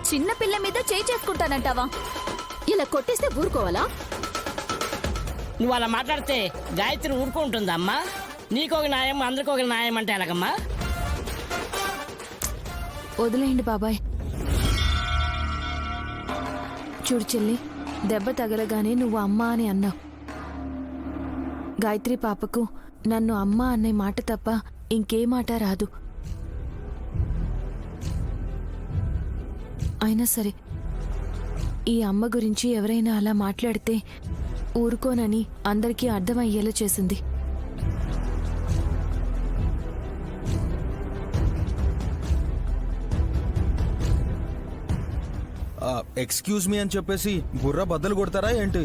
చిన్న పిల్ల మీద చేయి చేసుకుంటానంటావా? ఇలా కొట్టేస్తే ఊరుకోవాలా? నువ్వు అలా మాట్లాడితే గాయత్రి ఊరుకుంటుందా అమ్మా? నీకొక న్యాయం అందరికి ఒక న్యాయం అంటే ఎలాగమ్మా? వదిలేయండి బాబాయ్. చూడు చెల్లి, దెబ్బ తగలగానే నువ్వు అమ్మ అని అన్నావు. గాయత్రి పాపకు నన్ను అమ్మ అనే మాట తప్ప ఇంకే మాట రాదు. అయినా సరే ఈ అమ్మ గురించి ఎవరైనా అలా మాట్లాడితే ఊరుకోనని అందరికీ అర్థమయ్యేలా చేసింది. ఎక్స్క్యూజ్ మీ అని చెప్పేసి బుర్ర బద్దలు కొడతారా ఏంటి?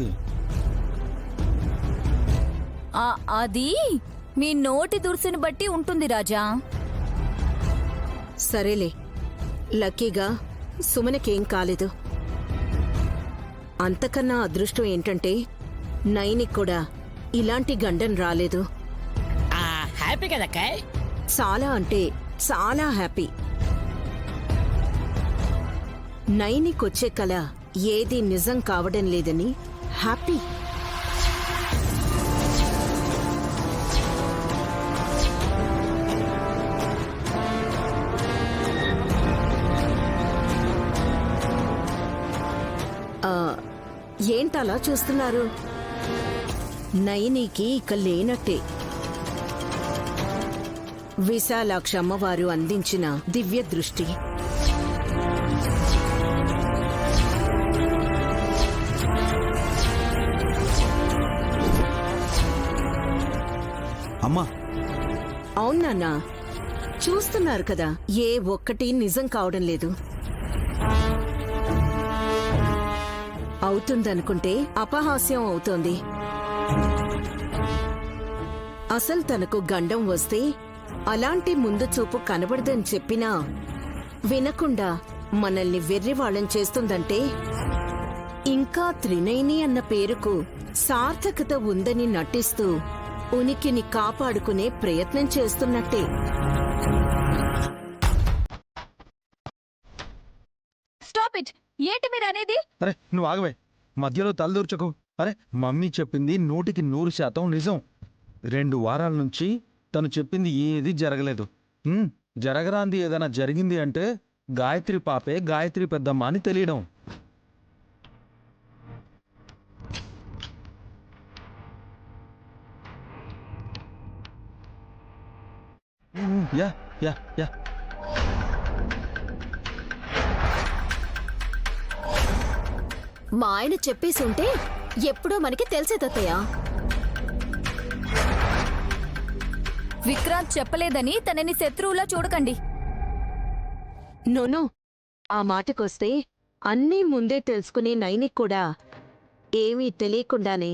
అది మీ నోటి దుర్సుని బట్టి ఉంటుంది రాజా. సరేలే, లక్కీగా సుమనకేం కాలేదు. అంతకన్నా అదృష్టం ఏంటంటే నైనికి కూడా ఇలాంటి గండం రాలేదు. హ్యాపీ కదక్కా? చాలా అంటే చాలా హ్యాపీ. నైనికొచ్చే కల ఏది నిజం కావడం లేదని హ్యాపీ. ఏంటలా చూస్తున్నారు? నైనికి ఇక లేనట్టే. విశాలాక్ష అమ్మవారు అందించిన దివ్య దృష్టి. అమ్మా, అవునన్నా, చూస్తున్నారు కదా, ఏ ఒక్కటి నిజం కావడం లేదు. అవుతుందనుకుంటే అపహాస్యం అవుతోంది. అసలు తనకు గండం వస్తే అలాంటి ముందు చూపు కనబడదని చెప్పినా వినకుండా మనల్ని వెర్రివాళ్ళం చేస్తుందంటే ఇంకా త్రినైని అన్న పేరుకు సార్థకత ఉందని నటిస్తూ ఉనికిని కాపాడుకునే ప్రయత్నం చేస్తున్నట్టే. Stop it! ఏంటి మీరు అనేది? అరే నువ్వు ఆగవే, మధ్యలో తలదూర్చకు. అరే మమ్మీ చెప్పింది 100% నిజం. 2 వారాల నుంచి తను చెప్పింది ఏది జరగలేదు. జరగరాంది ఏదైనా జరిగింది అంటే గాయత్రి పాపే గాయత్రి పెద్దమ్మ అని తెలియడం. యా యా యా మా ఆయన చెప్పేసి ఉంటే ఎప్పుడో మనకి తెలిసేదత్తయ్య. విక్రాంత్ చెప్పలేదని తనని శత్రువులా చూడకండి. నోనో, ఆ మాటకొస్తే అన్నీ ముందే తెలుసుకునే నైనికి కూడా ఏమీ తెలియకుండానే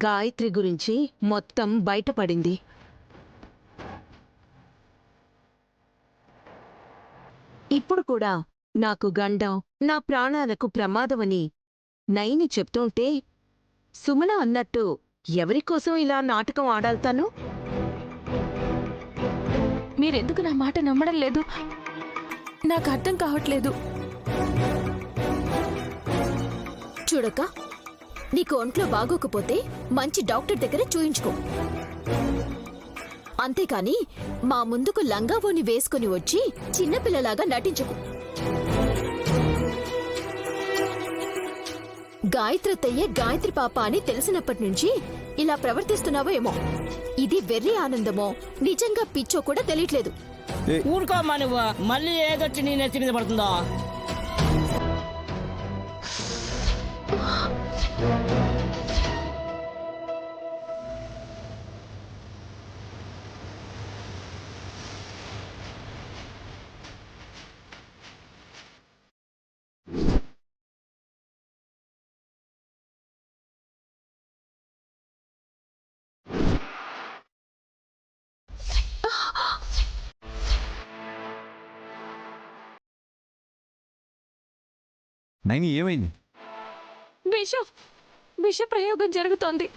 గాయత్రి గురించి మొత్తం బయటపడింది. ఇప్పుడు కూడా నాకు గండం, నా ప్రాణాలకు ప్రమాదమని నైని చెప్తుంటే సుమన అన్నట్టు ఎవరికోసం ఇలా నాటకం ఆడాల్తాను? మీరెందుకు నా మాట నమ్మడం లేదు? నాకు అర్థం కావట్లేదు. చూడక, నీకు ఒంట్లో బాగోకపోతే మంచి డాక్టర్ దగ్గర చూయించుకో. అంతేకాని మా ముందుకు లంగావోని వేసుకుని వచ్చి చిన్నపిల్లలాగా నటించుకో. గాయత్రత్తయ్యే గాయత్రి పాప అని తెలిసినప్పటి నుంచి ఇలా ప్రవర్తిస్తున్నావో ఏమో. ఇది వెర్రి ఆనందమో నిజంగా పిచ్చో కూడా తెలియట్లేదు. ఊరుకోమ్మా, నువ్వు మళ్ళీ ఏదొచ్చి నీ నెత్తి మీద పడుతుందో. నైని ఏమైంది? విష ప్రయోగం జరుగుతోంది.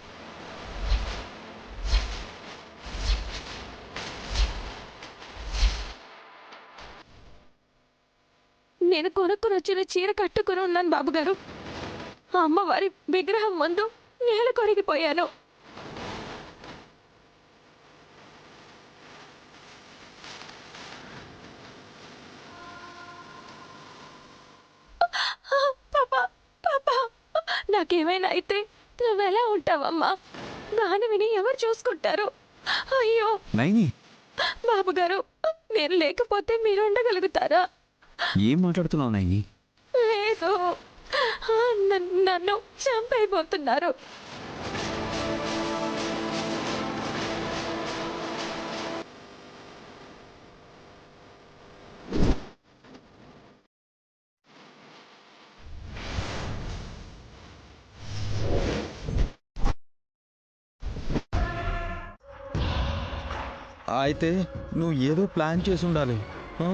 నేను కొనుక్కొని వచ్చిన చీర కట్టుకుని ఉన్నాను బాబుగారు. ఆ అమ్మవారి విగ్రహం ముందు నేల కొరిగిపోయాను. పాపా పాపా, నాకేమైనా అయితే నువ్వెలా ఉంటావమ్మా? గాని విని ఎవరు చూసుకుంటారు? అయ్యో నైని, బాబుగారు, నేను లేకపోతే మీరు ఉండగలుగుతారా? ఏం మాట్లాడుతున్నావు నైని? లేదు, నన్ను చంపైపోతున్నారు. అయితే నువ్వు ఏదో ప్లాన్ చేసి ఉండాలి. ఆ?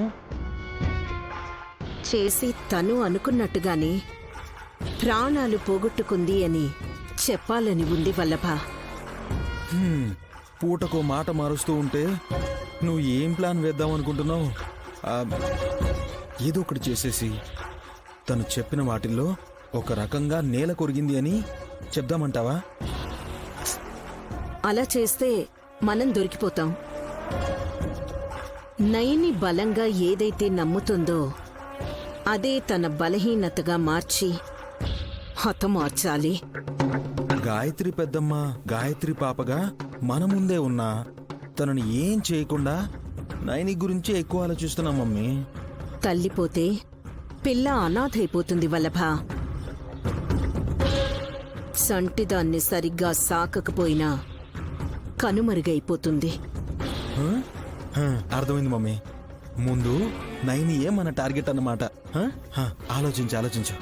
చేసి తను అనుకున్నట్టుగానే ప్రాణాలు పోగొట్టుకుంది అని చెప్పాలని ఉంది వల్లభ. పూటకో మాట మారుస్తూ ఉంటే నువ్వు ఏం ప్లాన్ వేద్దాం అనుకుంటున్నావు? ఏదో ఒకటి చేసేసి తను చెప్పిన వాటిల్లో ఒక రకంగా నేల కొరిగింది అని చెప్దామంటావా? అలా చేస్తే మనం దొరికిపోతాం. నయని బలంగా ఏదైతే నమ్ముతుందో అదే తన బలహీనతగా మార్చి హతమార్చాలి. గాయత్రి పెద్దమ్మ, గాయత్రి పాపగా మన ముందే ఉన్నా తనని ఏం చేయకుండా నైని గురించి ఎక్కువ ఆలోచిస్తున్నాం మమ్మీ. తల్లిపోతే పిల్ల అనాథైపోతుంది వల్లభ. సంటిదాన్ని సరిగ్గా సాకకపోయినా కనుమరుగైపోతుంది. అర్థమైంది మమ్మీ. ముందు నైనియే మన టార్గెట్ అన్నమాట. ఆలోచించు.